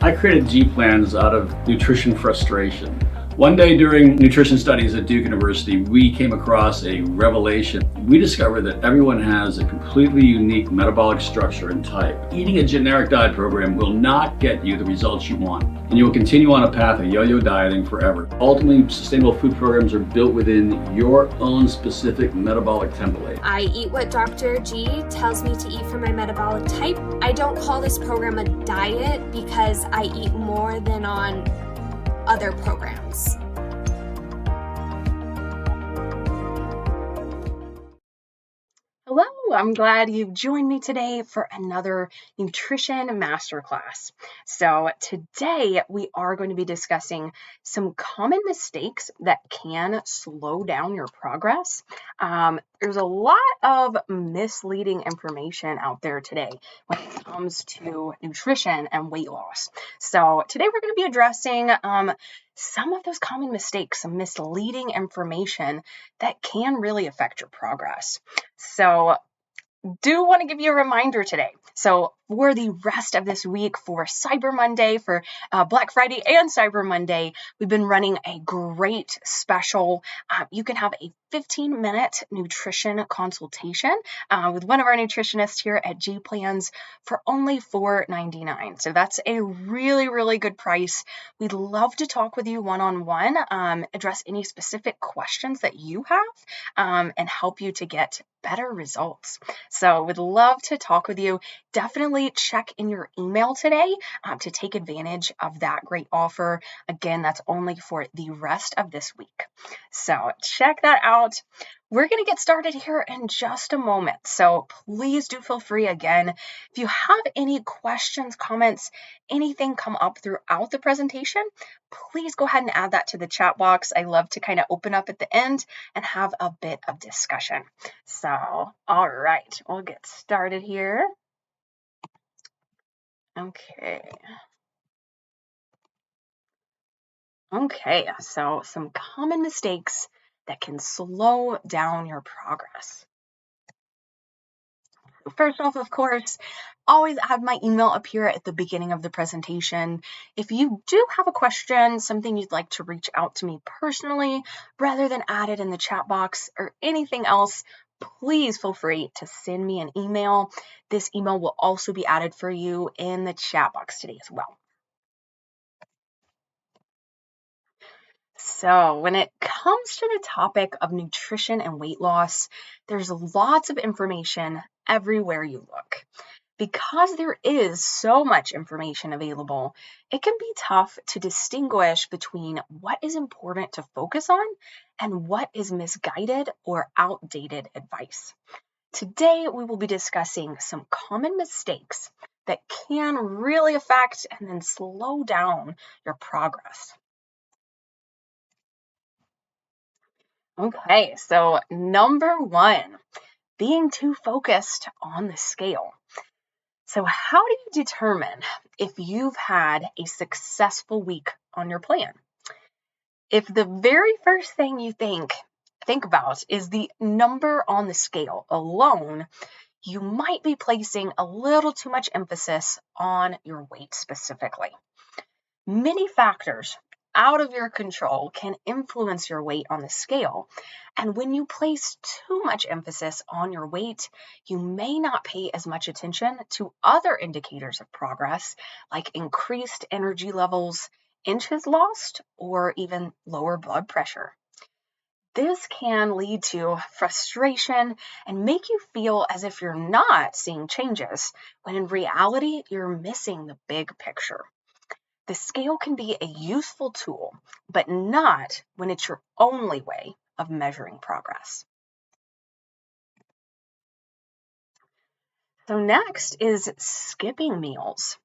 I created G-plans out of nutrition frustration. One day during nutrition studies at Duke University, we came across a revelation. We discovered that everyone has a completely unique metabolic structure and type. Eating a generic diet program will not get you the results you want, and you will continue on a path of yo-yo dieting forever. Ultimately, sustainable food programs are built within your own specific metabolic template. I eat what Dr. G tells me to eat for my metabolic type. I don't call this program a diet because I eat more than on other programs. Hello, I'm glad you've joined me today for another nutrition masterclass. So today we are going to be discussing some common mistakes that can slow down your progress. There's a lot of misleading information out there today when it comes to nutrition and weight loss. So today we're going to be addressing some of those common mistakes, some misleading information that can really affect your progress. So do want to give you a reminder today. So for the rest of this week, for Cyber Monday, for Black Friday and Cyber Monday, we've been running a great special. You can have a 15-minute nutrition consultation with one of our nutritionists here at G Plans for only $4.99. So that's a really, really good price. We'd love to talk with you one-on-one, address any specific questions that you have, and help you to get better results. So we'd love to talk with you. Definitely check in your email today to take advantage of that great offer. Again, that's only for the rest of this week. So check that out. We're going to get started here in just a moment. So please do feel free again. If you have any questions, comments, anything come up throughout the presentation, please go ahead and add that to the chat box. I love to kind of open up at the end and have a bit of discussion. So, all right, we'll get started here. Okay, so some common mistakes that can slow down your progress. First off, of course, always add my email up here at the beginning of the presentation. If you do have a question, something you'd like to reach out to me personally, rather than add it in the chat box or anything else, please feel free to send me an email. This email will also be added for you in the chat box today as well. So when it comes to the topic of nutrition and weight loss, there's lots of information everywhere you look. Because there is so much information available, it can be tough to distinguish between what is important to focus on and what is misguided or outdated advice. Today, we will be discussing some common mistakes that can really affect and then slow down your progress. Okay, so number one, being too focused on the scale. So how do you determine if you've had a successful week on your plan? If the very first thing you think about is the number on the scale alone, you might be placing a little too much emphasis on your weight specifically. Many factors out of your control can influence your weight on the scale. And when you place too much emphasis on your weight, you may not pay as much attention to other indicators of progress, like increased energy levels, inches lost, or even lower blood pressure. This can lead to frustration and make you feel as if you're not seeing changes, when in reality, you're missing the big picture. The scale can be a useful tool, but not when it's your only way of measuring progress. So next is skipping meals.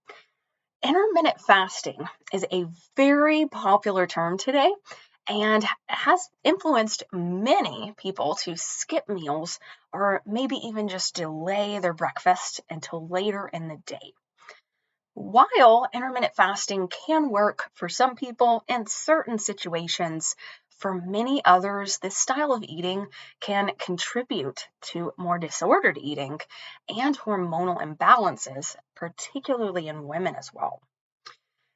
Intermittent fasting is a very popular term today and has influenced many people to skip meals or maybe even just delay their breakfast until later in the day. While intermittent fasting can work for some people in certain situations, For many others, this style of eating can contribute to more disordered eating and hormonal imbalances, particularly in women as well.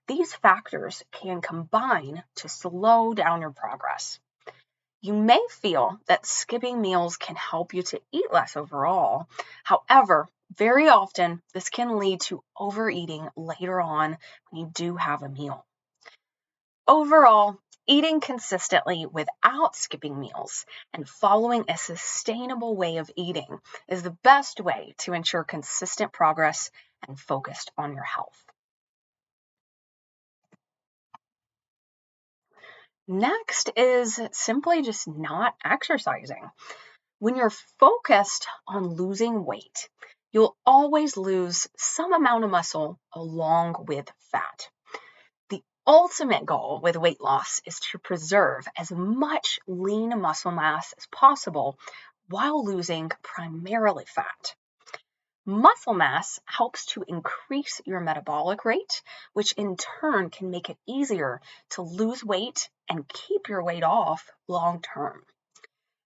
These factors can combine to slow down your progress. You may feel that skipping meals can help you to eat less overall. However, very often this can lead to overeating later on when you do have a meal. Overall, eating consistently without skipping meals and following a sustainable way of eating is the best way to ensure consistent progress and focused on your health. Next is simply just not exercising. When you're focused on losing weight, you'll always lose some amount of muscle along with fat. The ultimate goal with weight loss is to preserve as much lean muscle mass as possible while losing primarily fat. Muscle mass helps to increase your metabolic rate, which in turn can make it easier to lose weight and keep your weight off long term.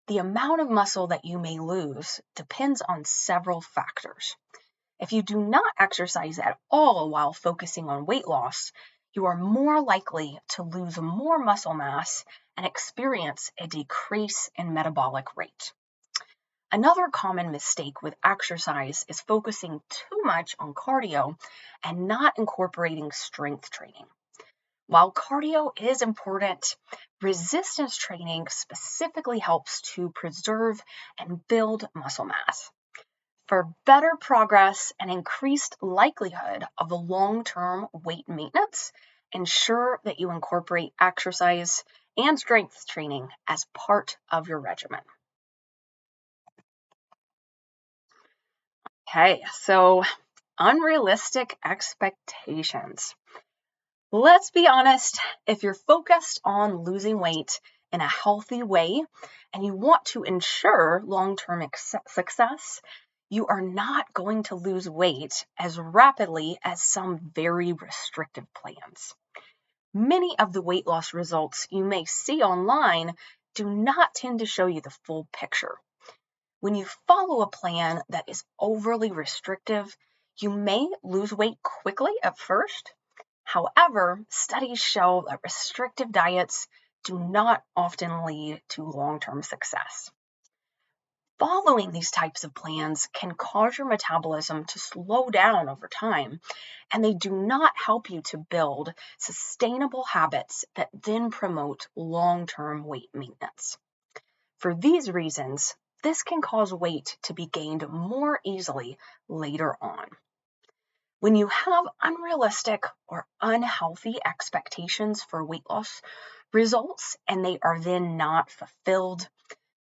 The amount of muscle that you may lose depends on several factors. If you do not exercise at all while focusing on weight loss, you are more likely to lose more muscle mass and experience a decrease in metabolic rate. Another common mistake with exercise is focusing too much on cardio and not incorporating strength training. While cardio is important, resistance training specifically helps to preserve and build muscle mass. For better progress and increased likelihood of a long-term weight maintenance, ensure that you incorporate exercise and strength training as part of your regimen. Okay, so unrealistic expectations. Let's be honest, if you're focused on losing weight in a healthy way and you want to ensure long-term success, you are not going to lose weight as rapidly as some very restrictive plans. Many of the weight loss results you may see online do not tend to show you the full picture. When you follow a plan that is overly restrictive, you may lose weight quickly at first. However, studies show that restrictive diets do not often lead to long-term success. Following these types of plans can cause your metabolism to slow down over time, and they do not help you to build sustainable habits that then promote long-term weight maintenance. For these reasons, this can cause weight to be gained more easily later on. When you have unrealistic or unhealthy expectations for weight loss results and they are then not fulfilled,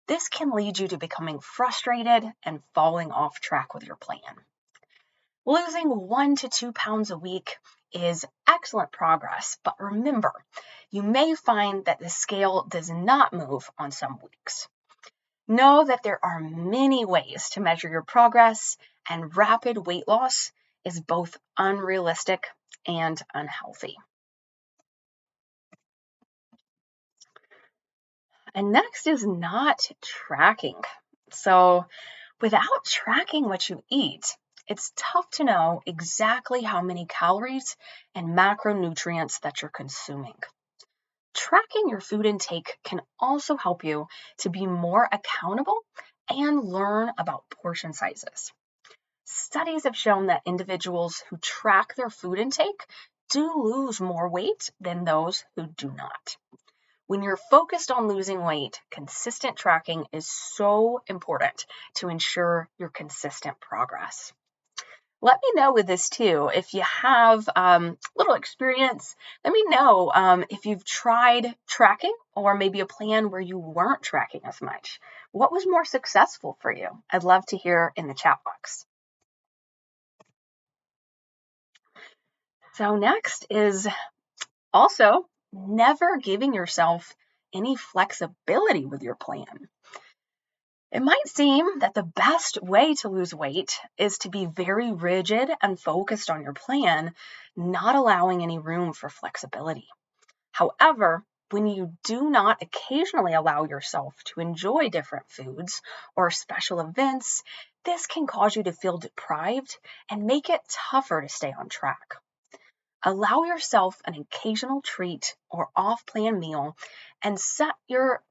this can lead you to becoming frustrated and falling off track with your plan. Losing 1 to 2 pounds a week is excellent progress, but remember, you may find that the scale does not move on some weeks. Know that there are many ways to measure your progress, and rapid weight loss is both unrealistic and unhealthy. And next is not tracking. So without tracking what you eat, it's tough to know exactly how many calories and macronutrients that you're consuming. Tracking your food intake can also help you to be more accountable and learn about portion sizes. Studies have shown that individuals who track their food intake do lose more weight than those who do not. When you're focused on losing weight, consistent tracking is so important to ensure your consistent progress. Let me know with this too. If you have little experience, let me know if you've tried tracking or maybe a plan where you weren't tracking as much. What was more successful for you? I'd love to hear in the chat box. So next is also never giving yourself any flexibility with your plan. It might seem that the best way to lose weight is to be very rigid and focused on your plan, not allowing any room for flexibility. However, when you do not occasionally allow yourself to enjoy different foods or special events, this can cause you to feel deprived and make it tougher to stay on track. Allow yourself an occasional treat or off-plan meal and set your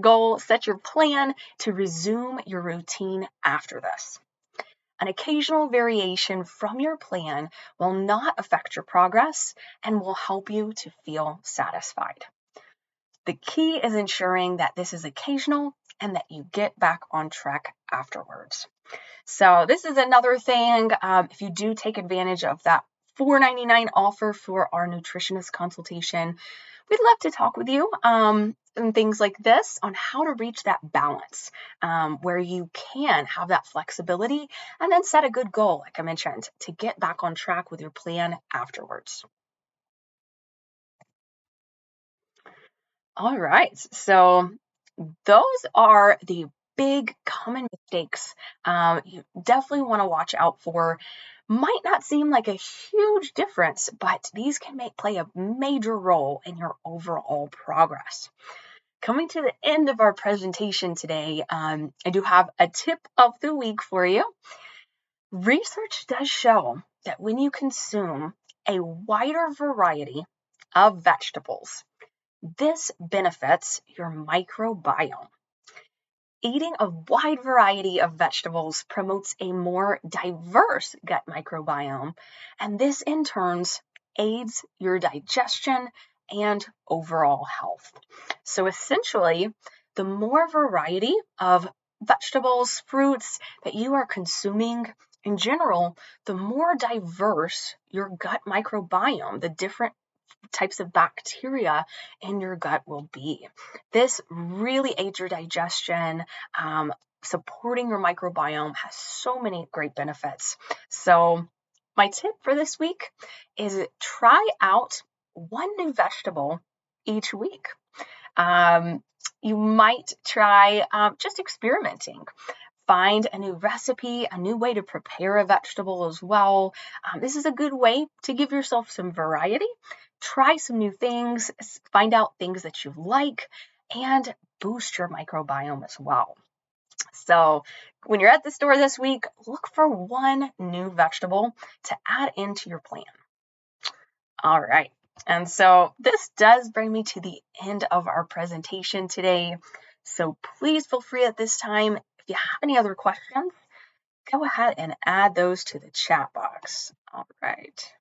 goal, set your plan to resume your routine after this. An occasional variation from your plan will not affect your progress and will help you to feel satisfied. The key is ensuring that this is occasional and that you get back on track afterwards. So this is another thing, if you do take advantage of that $4.99 offer for our nutritionist consultation, we'd love to talk with you and things like this on how to reach that balance where you can have that flexibility and then set a good goal, like I mentioned, to get back on track with your plan afterwards. All right, so those are the big common mistakes you definitely want to watch out for. Might not seem like a huge difference, but these can play a major role in your overall progress. Coming to the end of our presentation today, I do have a tip of the week for you. Research does show that when you consume a wider variety of vegetables, this benefits your microbiome. Eating a wide variety of vegetables promotes a more diverse gut microbiome, and this in turn aids your digestion and overall health. So essentially, the more variety of vegetables, fruits that you are consuming in general, the more diverse your gut microbiome, the different types of bacteria in your gut will be. This really aids your digestion. Supporting your microbiome has so many great benefits. So my tip for this week is try out one new vegetable each week. You might try just experimenting. Find a new recipe, a new way to prepare a vegetable as well. This is a good way to give yourself some variety. Try some new things, find out things that you like, and boost your microbiome as well. So when you're at the store this week, look for one new vegetable to add into your plan. All right. And so this does bring me to the end of our presentation today. So please feel free at this time, if you have any other questions, go ahead and add those to the chat box. All right.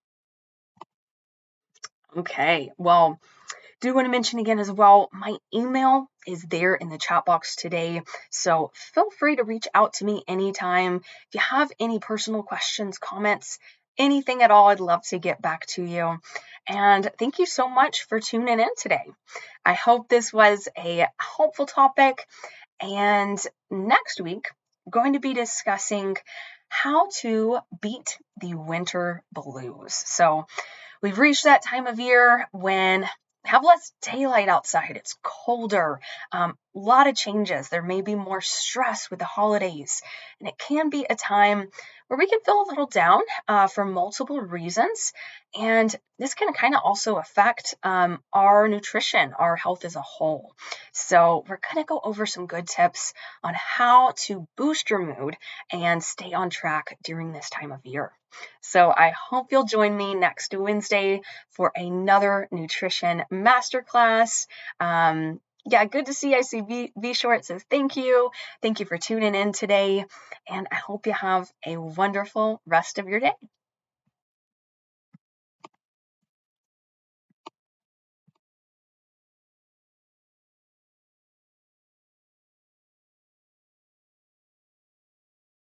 Okay, well, do want to mention again as well, my email is there in the chat box today. So feel free to reach out to me anytime. If you have any personal questions, comments, anything at all, I'd love to get back to you. And thank you so much for tuning in today. I hope this was a helpful topic. And next week, I'm going to be discussing how to beat the winter blues. So we've reached that time of year when we have less daylight outside. It's colder, a lot of changes. There may be more stress with the holidays, and it can be a time where we can feel a little down for multiple reasons. And this can kind of also affect our nutrition, our health as a whole. So we're going to go over some good tips on how to boost your mood and stay on track during this time of year. So I hope you'll join me next Wednesday for another nutrition masterclass. Yeah, good to see. I see V Short says thank you. Thank you for tuning in today. And I hope you have a wonderful rest of your day.